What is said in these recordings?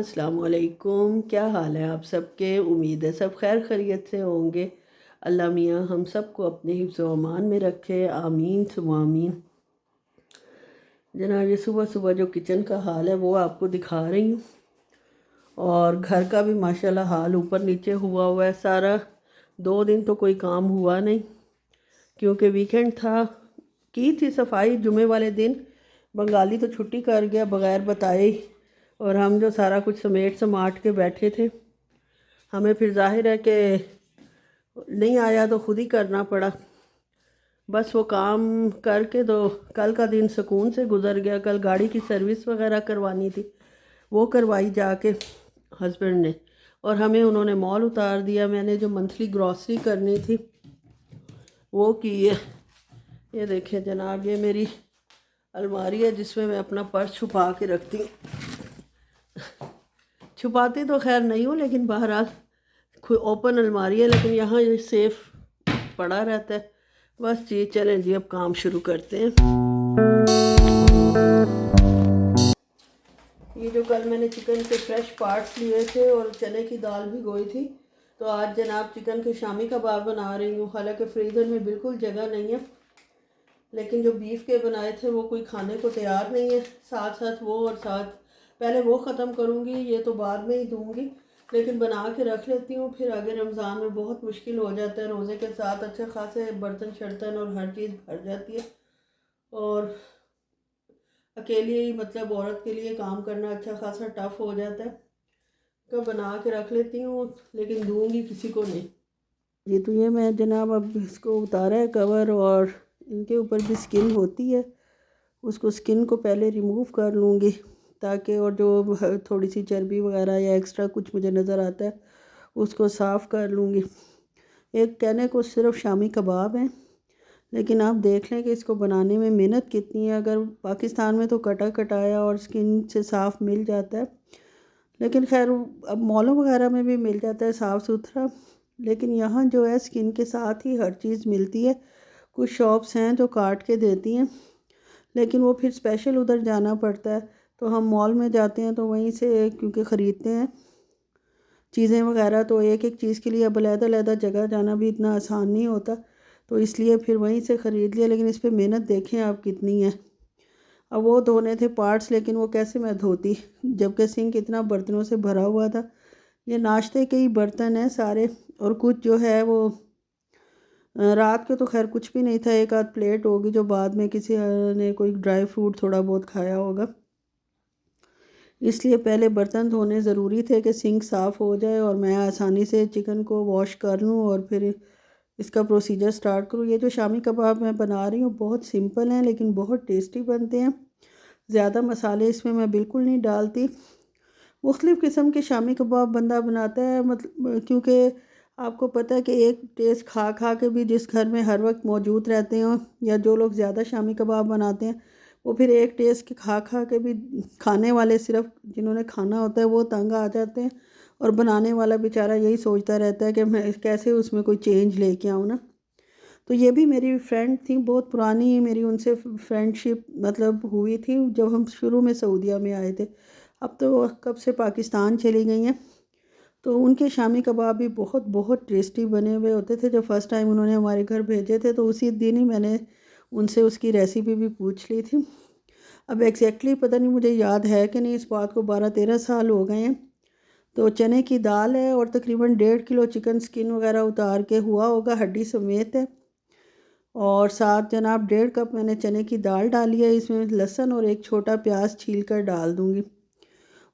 अस्सलाम वालेकुम। क्या हाल है आप सबके? उम्मीद है सब खैर खैरियत से होंगे। अल्लाह मियाँ हम सबको अपने हिफ्ज़ व अमान में रखे, आमीन सुम्मा आमीन। जनाब ये सुबह सुबह जो किचन का हाल है वो आपको दिखा रही हूँ, और घर का भी माशाल्लाह हाल ऊपर नीचे हुआ है सारा। 2 दिन तो कोई काम हुआ नहीं क्योंकि वीकेंड था। की थी सफाई जुमे वाले दिन, बंगाली तो छुट्टी कर गया बग़ैर बताए ही, और हम जो सारा कुछ समेट समाट के बैठे थे, हमें फिर जाहिर है कि नहीं आया तो ख़ुद ही करना पड़ा। बस वो काम करके तो कल का दिन सुकून से गुज़र गया। कल गाड़ी की सर्विस वगैरह करवानी थी, वो करवाई जाके हस्बैंड ने, और हमें उन्होंने मॉल उतार दिया। मैंने जो मंथली ग्रॉसरी करनी थी वो की है। ये देखिए जनाब, ये मेरी अलमारी है जिसमें मैं अपना पर्स छुपा के रखती हूँ। छुपाती तो खैर नहीं हूँ, लेकिन बहरहाल कोई ओपन अलमारी है, लेकिन यहाँ ये सेफ पड़ा रहता है। बस जी चलें जी, अब काम शुरू करते हैं। ये जो कल मैंने चिकन के फ्रेश पार्ट्स लिए थे और चने की दाल भिगोई थी, तो आज जनाब चिकन के शामी कबाब बना रही हूँ। हालांकि फ्रीज़र में बिल्कुल जगह नहीं है, लेकिन जो बीफ के बनाए थे वो कोई खाने को तैयार नहीं है। साथ साथ वो, और साथ पहले वो ख़त्म करूँगी, ये तो बाद में ही दूँगी, लेकिन बना के रख लेती हूँ। फिर आगे रमज़ान में बहुत मुश्किल हो जाता है, रोज़े के साथ अच्छे खासे बर्तन शर्तन और हर चीज़ भर जाती है, और अकेले ही मतलब औरत के लिए काम करना अच्छा खासा टफ हो जाता है। तो बना के रख लेती हूँ, लेकिन दूँगी किसी को नहीं। ये तो ये मैं जनाब अब इसको उतारा है कवर, और इनके ऊपर भी स्किन होती है, उसको स्किन को पहले रिमूव कर लूँगी ताकि, और जो थोड़ी सी चर्बी वगैरह या एक्स्ट्रा कुछ मुझे नज़र आता है उसको साफ़ कर लूँगी। एक कहने को सिर्फ शामी कबाब हैं, लेकिन आप देख लें कि इसको बनाने में मेहनत कितनी है। अगर पाकिस्तान में तो कटा कटाया और स्किन से साफ़ मिल जाता है, लेकिन खैर अब मॉलों वगैरह में भी मिल जाता है साफ़ सुथरा, लेकिन यहाँ जो है स्किन के साथ ही हर चीज़ मिलती है। कुछ शॉप्स हैं जो काट के देती हैं, लेकिन वो फिर स्पेशल उधर जाना पड़ता है। तो हम मॉल में जाते हैं तो वहीं से क्योंकि ख़रीदते हैं चीज़ें वगैरह, तो एक एक चीज़ के लिए अब अलग-अलग जगह जाना भी इतना आसान नहीं होता, तो इसलिए फिर वहीं से ख़रीद लिया। लेकिन इस पे मेहनत देखें आप कितनी है। अब वो धोने थे पार्ट्स, लेकिन वो कैसे मैं धोती, जबकि सिंक इतना बर्तनों से भरा हुआ था। ये नाश्ते के ही बर्तन हैं सारे, और कुछ जो है वो रात के तो खैर कुछ भी नहीं था। एक आध प्लेट होगी जो बाद में किसी ने कोई ड्राई फ्रूट थोड़ा बहुत खाया होगा, इसलिए पहले बर्तन धोने ज़रूरी थे कि सिंक साफ़ हो जाए और मैं आसानी से चिकन को वॉश कर लूँ और फिर इसका प्रोसीजर स्टार्ट करूँ। ये जो शामी कबाब मैं बना रही हूँ बहुत सिंपल हैं, लेकिन बहुत टेस्टी बनते हैं। ज़्यादा मसाले इसमें मैं बिल्कुल नहीं डालती। मुख्तलिफ़ किस्म के शामी कबाब बंदा बनाता है, मतलब क्योंकि आपको पता है कि एक टेस्ट खा खा के भी जिस घर में हर वक्त मौजूद रहते हो, या जो लोग ज़्यादा शामी कबाब बनाते हैं, वो फिर एक टेस्ट खा खा के भी, खाने वाले सिर्फ जिन्होंने खाना होता है वो तंग आ जाते हैं, और बनाने वाला बेचारा यही सोचता रहता है कि मैं कैसे उसमें कोई चेंज लेके आऊँ ना। तो ये भी मेरी फ्रेंड थी, बहुत पुरानी मेरी उनसे फ्रेंडशिप मतलब हुई थी जब हम शुरू में सऊदीया में आए थे। अब तो कब से पाकिस्तान चली गई हैं। तो उनके शामी कबाब भी बहुत बहुत टेस्टी बने हुए होते थे। जब फर्स्ट टाइम उन्होंने हमारे घर भेजे थे तो उसी दिन ही मैंने उनसे उसकी रेसिपी भी पूछ ली थी। अब एग्जैक्टली पता नहीं मुझे याद है कि नहीं, इस बात को 12-13 साल हो गए हैं। तो चने की दाल है और तकरीबन 1.5 किलो चिकन स्किन वगैरह उतार के हुआ होगा, हड्डी समेत है। और साथ जनाब 1.5 कप मैंने चने की दाल डाली है। इसमें लहसुन और एक छोटा प्याज छील कर डाल दूँगी,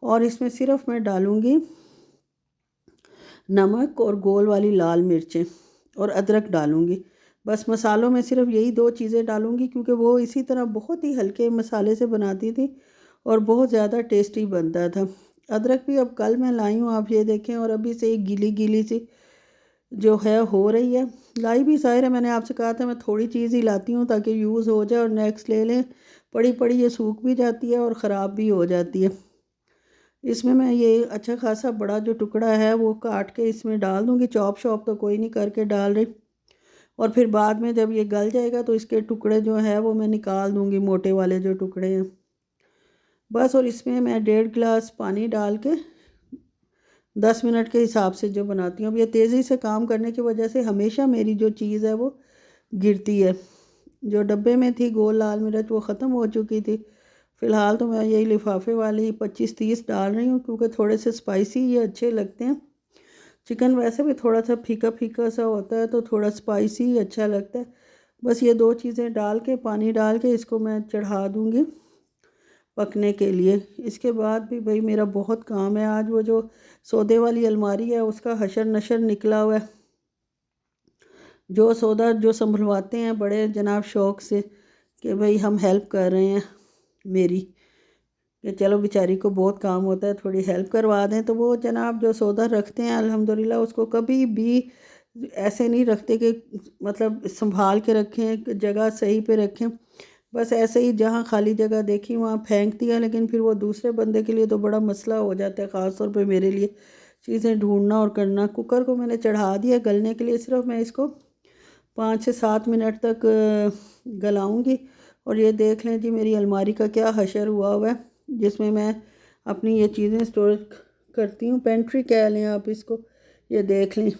और इसमें सिर्फ मैं डालूँगी नमक और गोल वाली लाल मिर्चें, और अदरक डालूँगी। बस मसालों में सिर्फ यही 2 चीज़ें डालूँगी, क्योंकि वो इसी तरह बहुत ही हल्के मसाले से बनाती थी और बहुत ज़्यादा टेस्टी बनता था। अदरक भी अब कल मैं लाई हूँ, आप ये देखें, और अभी से एक गीली गीली सी जो है हो रही है। लाई भी ज़ाहिर है, मैंने आपसे कहा था मैं थोड़ी चीज़ ही लाती हूँ ताकि यूज़ हो जाए, और नेक्स्ट ले लें। पड़ी पड़ी ये सूख भी जाती है और ख़राब भी हो जाती है। इसमें मैं ये अच्छा खासा बड़ा जो टुकड़ा है वो काट के इसमें डाल दूँगी। चॉप शॉप तो कोई नहीं करके डाल रही, और फिर बाद में जब ये गल जाएगा तो इसके टुकड़े जो है वो मैं निकाल दूँगी, मोटे वाले जो टुकड़े हैं बस। और इसमें मैं 1.5 गिलास पानी डाल के 10 मिनट के हिसाब से जो बनाती हूँ। अब ये तेज़ी से काम करने की वजह से हमेशा मेरी जो चीज़ है वो गिरती है। जो डब्बे में थी गोल लाल मिर्च वो ख़त्म हो चुकी थी। फ़िलहाल तो मैं यही लिफाफे वाली 25-30 डाल रही हूँ, क्योंकि थोड़े से स्पाइसी ये अच्छे लगते हैं। चिकन वैसे भी थोड़ा सा फीका फीका सा होता है, तो थोड़ा स्पाइसी ही अच्छा लगता है। बस ये 2 चीज़ें डाल के, पानी डाल के इसको मैं चढ़ा दूँगी पकने के लिए। इसके बाद भी भाई मेरा बहुत काम है आज। वो जो सौदे वाली अलमारी है उसका हशर नशर निकला हुआ है। जो सौदा जो संभलवाते हैं बड़े जनाब शौक़ से कि भाई हम हेल्प कर रहे हैं मेरी, कि चलो बेचारी को बहुत काम होता है, थोड़ी हेल्प करवा दें। तो वो जनाब जो सौदा रखते हैं अल्हम्दुलिल्लाह उसको कभी भी ऐसे नहीं रखते कि मतलब संभाल के रखें, जगह सही पे रखें। बस ऐसे ही जहाँ खाली जगह देखी वहाँ फेंक दिया, लेकिन फिर वो दूसरे बंदे के लिए तो बड़ा मसला हो जाता है, ख़ास तौर पे मेरे लिए चीज़ें ढूंढना और करना। कुकर को मैंने चढ़ा दिया गलने के लिए, सिर्फ मैं इसको 5 से 7 मिनट तक गलाऊंगी। और ये देख लें जी मेरी अलमारी का क्या हशर हुआ है, जिसमें मैं अपनी ये चीज़ें स्टोर करती हूँ। पेंट्री कह लें आप इसको। ये देख लें,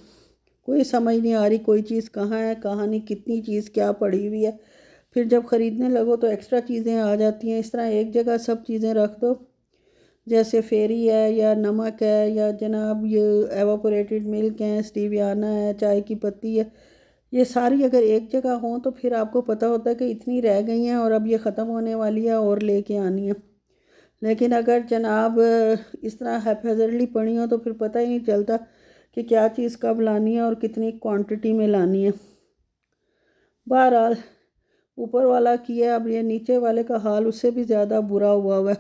कोई समझ नहीं आ रही कोई चीज़ कहाँ है कहाँ नहीं, कितनी चीज़ क्या पड़ी हुई है। फिर जब ख़रीदने लगो तो एक्स्ट्रा चीज़ें आ जाती हैं। इस तरह एक जगह सब चीज़ें रख दो, जैसे फेरी है या नमक है या जनाब ये एवापोरेटेड मिल्क है, स्टीवियाना है, चाय की पत्ती है, ये सारी अगर एक जगह हों तो फिर आपको पता होता है कि इतनी रह गई हैं और अब ये ख़त्म होने वाली है और लेके आनी है। लेकिन अगर जनाब इस तरह हैफेजर्डली पड़ी हो तो फिर पता ही नहीं चलता कि क्या चीज़ कब लानी है और कितनी क्वांटिटी में लानी है। बहरहाल ऊपर वाला किया, अब ये नीचे वाले का हाल उससे भी ज़्यादा बुरा हुआ है।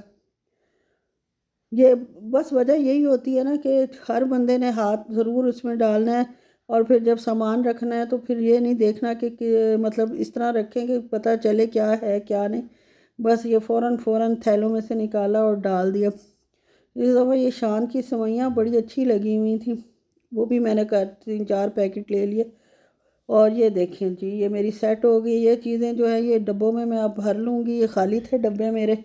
ये बस वजह यही होती है ना कि हर बंदे ने हाथ ज़रूर उसमें डालना है, और फिर जब सामान रखना है तो फिर ये नहीं देखना कि मतलब इस तरह रखें कि पता चले क्या है क्या नहीं। बस ये फ़ौरन थैलों में से निकाला और डाल दिया। इस दफ़ा ये शान की सेवइयाँ बड़ी अच्छी लगी हुई थी, वो भी मैंने 3-4 पैकेट ले लिए। और ये देखें जी ये मेरी सेट हो गई। ये चीज़ें जो है ये डब्बों में मैं अब भर लूँगी, ये खाली थे डब्बे मेरे।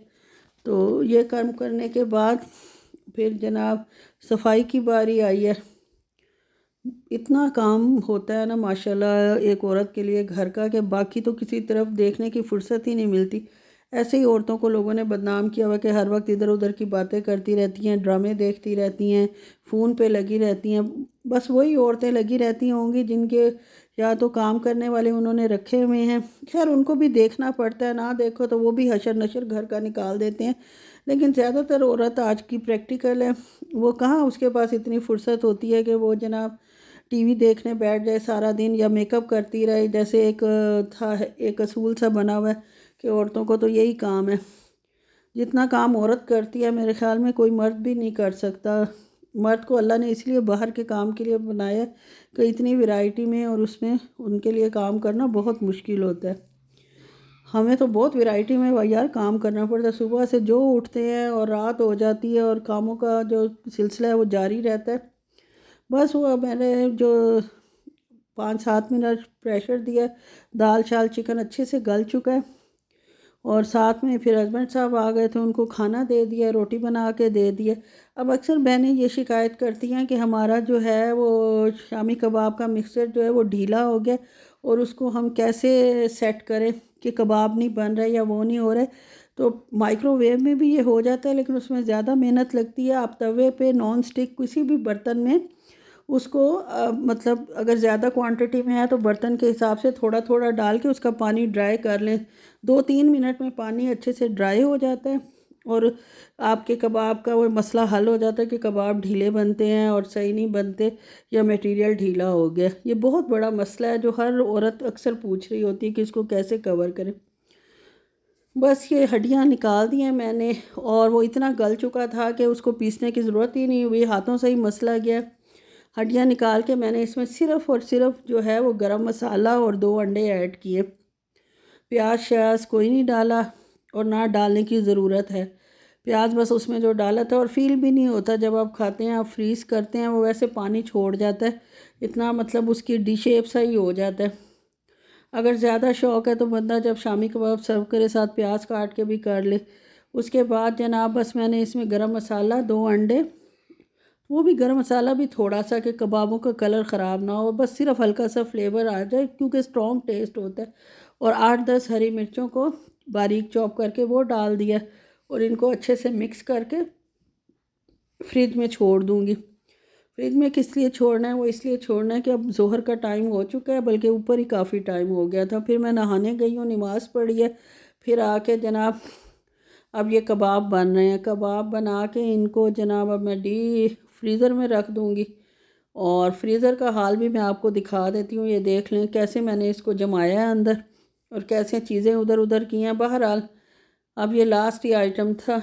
तो ये काम करने के बाद फिर जनाब सफाई की बारी आई है। इतना काम होता है ना माशाल्लाह एक औरत के लिए घर का, कि बाकी तो किसी तरफ देखने की फुर्सत ही नहीं मिलती। ऐसे ही औरतों को लोगों ने बदनाम किया हुआ कि हर वक्त इधर उधर की बातें करती रहती हैं, ड्रामे देखती रहती हैं, फ़ोन पे लगी रहती हैं। बस वही औरतें लगी रहती होंगी जिनके या तो काम करने वाले उन्होंने रखे हुए हैं। खैर उनको भी देखना पड़ता है, ना देखो तो वो भी हशर नशर घर का निकाल देते हैं। लेकिन ज़्यादातर औरत आज की प्रैक्टिकल है, वो कहाँ उसके पास इतनी फुर्सत होती है कि वो जनाब टीवी देखने बैठ जाए सारा दिन या मेकअप करती रहे। जैसे एक था एक असूल सा बना हुआ है कि औरतों को तो यही काम है। जितना काम औरत करती है मेरे ख़्याल में कोई मर्द भी नहीं कर सकता। मर्द को अल्लाह ने इसलिए बाहर के काम के लिए बनाया कि इतनी वैरायटी में और उसमें उनके लिए काम करना बहुत मुश्किल होता है। हमें तो बहुत वैरायटी में यार काम करना पड़ता है। सुबह से जो उठते हैं और रात हो जाती है और कामों का जो सिलसिला है वो जारी रहता है। बस वो मैंने जो 5-7 मिनट प्रेशर दिया, दाल शाल चिकन अच्छे से गल चुका है। और साथ में फिर हस्बैंड साहब आ गए थे, उनको खाना दे दिया, रोटी बना के दे दिया। अब अक्सर बहनें ये शिकायत करती हैं कि हमारा जो है वो शामी कबाब का मिक्सचर जो है वो ढीला हो गया, और उसको हम कैसे सेट करें कि कबाब नहीं बन रहा या वो नहीं हो रहा है। तो माइक्रोवेव में भी ये हो जाता है, लेकिन उसमें ज़्यादा मेहनत लगती है। आप तवे पे नॉन स्टिक किसी भी बर्तन में उसको मतलब अगर ज़्यादा क्वांटिटी में है तो बर्तन के हिसाब से थोड़ा थोड़ा डाल के उसका पानी ड्राई कर लें। 2-3 मिनट में पानी अच्छे से ड्राई हो जाता है और आपके कबाब का वो मसला हल हो जाता है कि कबाब ढीले बनते हैं और सही नहीं बनते, या मटेरियल ढीला हो गया। ये बहुत बड़ा मसला है जो हर औरत अक्सर पूछ रही होती है कि इसको कैसे कवर करें। बस ये हड्डियाँ निकाल दी हैं मैंने, और वो इतना गल चुका था कि उसको पीसने की ज़रूरत ही नहीं हुई, हाथों से ही मसला गया। हड्डियाँ निकाल के मैंने इसमें सिर्फ़ और सिर्फ जो है वो गरम मसाला और 2 अंडे ऐड किए। प्याज श्याज कोई नहीं डाला और ना डालने की ज़रूरत है। प्याज बस उसमें जो डाला था, और फ़ील भी नहीं होता जब आप खाते हैं, आप फ्रीज़ करते हैं वो वैसे पानी छोड़ जाता है, इतना मतलब उसकी डी शेप सा ही हो जाता है। अगर ज़्यादा शौक़ है तो बंदा जब शामी कबाब सर्व करे साथ प्याज काट के भी कर ले। उसके बाद जनाब बस मैंने इसमें गरम मसाला, 2 अंडे वो भी गरम मसाला भी थोड़ा सा, कि कबाबों का कलर ख़राब ना हो, बस सिर्फ हल्का सा फ्लेवर आ जाए, क्योंकि स्ट्रॉन्ग टेस्ट होता है। और 8-10 हरी मिर्चों को बारीक चॉप करके वो डाल दिया, और इनको अच्छे से मिक्स करके फ्रिज में छोड़ दूँगी। फ्रिज में किस लिए छोड़ना है? वो इसलिए छोड़ना है कि अब ज़ोहर का टाइम हो चुका है, बल्कि ऊपर ही काफ़ी टाइम हो गया था। फिर मैं नहाने गई हूँ, नमाज़ पढ़ी है, फिर आके जनाब अब ये कबाब बन रहे हैं। कबाब बना के इनको जनाब अब मैं डी फ्रीज़र में रख दूँगी। और फ्रीज़र का हाल भी मैं आपको दिखा देती हूँ, ये देख लें कैसे मैंने इसको जमाया है अंदर, और कैसे चीज़ें उधर उधर की हैं। बहरहाल अब ये लास्ट ही आइटम था,